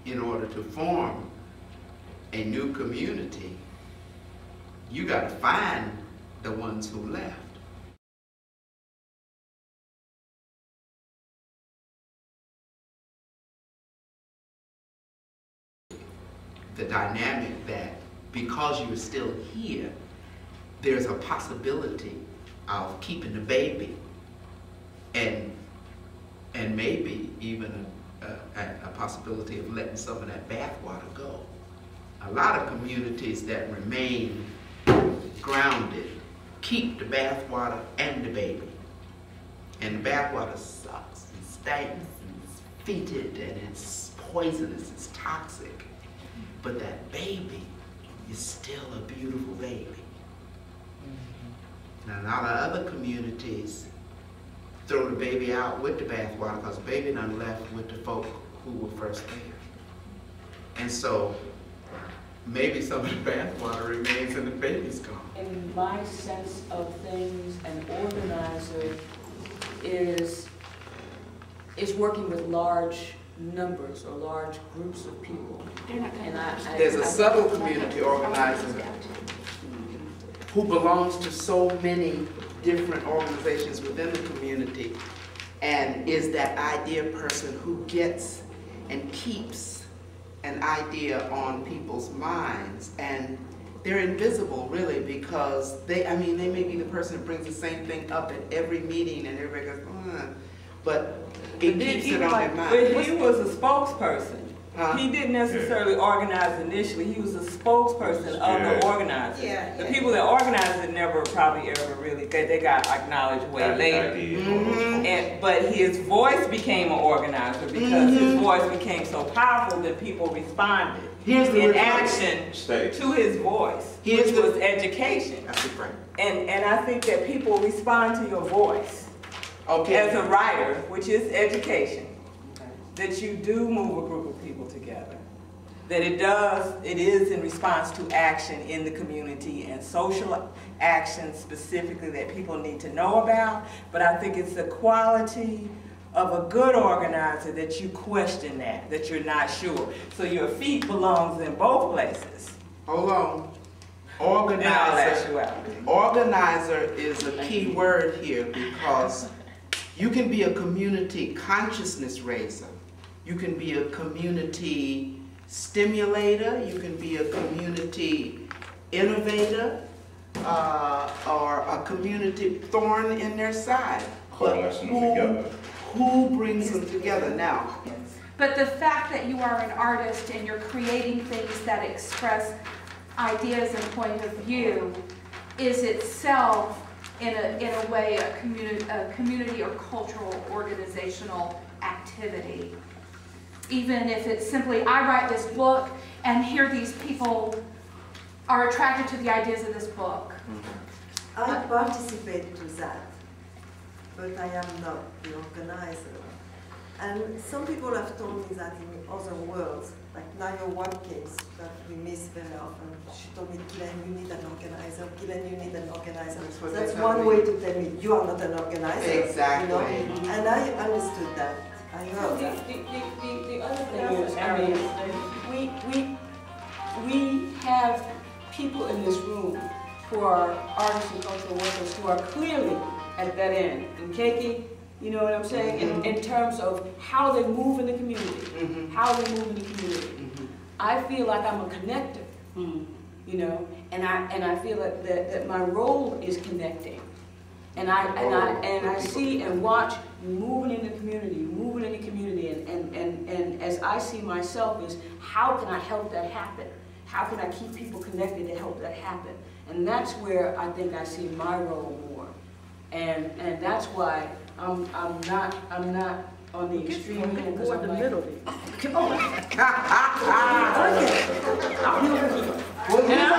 in order to form a new community, you got to find the ones who left. The dynamic that because you're still here, there's a possibility of keeping the baby and maybe even a possibility of letting some of that bathwater go. A lot of communities that remain grounded keep the bathwater and the baby. And the bathwater sucks and stinks and it's fetid and it's poisonous, it's toxic. But that baby is still a beautiful baby. Now, a lot of other communities throw the baby out with the bathwater because the baby done left with the folk who were first there. And so maybe some of the bathwater remains and the baby's gone. In my sense of things, an organizer is working with large numbers or large groups of people. There's a subtle community organizer who belongs to so many different organizations within the community and is that idea person who gets and keeps an idea on people's minds. And they're invisible really because they may be the person that brings the same thing up at every meeting and everybody goes, but it keeps it on their mind. But he was a spokesperson. He didn't necessarily organize initially. He was a spokesperson of the organizers. The people that organized it never probably ever really, they got acknowledged way later. But his voice became an organizer because his voice became so powerful that people responded in action to his voice, which was education. And I think that people respond to your voice as a writer, which is education. That you do move a group of people together, that it is in response to action in the community and social action specifically that people need to know about, but I think it's the quality of a good organizer that you question that you're not sure. So your feet belongs in both places. Hold on. Organizer is a key word here because you can be a community consciousness raiser. You can be a community stimulator, you can be a community innovator, or a community thorn in their side. But who brings them together now? But the fact that you are an artist and you're creating things that express ideas and point of view is itself, in a way, a community or cultural organizational activity. Even if it's simply, I write this book, and here these people are attracted to the ideas of this book. I participate to that, but I am not the organizer. And some people have told me that in other worlds, like Nayo Watkins, that we miss very often. She told me, Gillian, you need an organizer. Gillian, you need an organizer. That's one way to tell me, you are not an organizer. Exactly. You know? And I understood that. I heard that. The other thing is, I mean, we have people in this room who are artists and cultural workers who are clearly at that end. And Keiki, you know what I'm saying? In terms of how they move in the community, how they move in the community. I feel like I'm a connector, you know, and I feel that my role is connecting. And I see and watch moving in the community, and as I see myself is, how can I help that happen? How can I keep people connected to help that happen? And that's where I think I see my role more. And that's why I'm not on the extreme end, because I'm like, middle. Well, you know,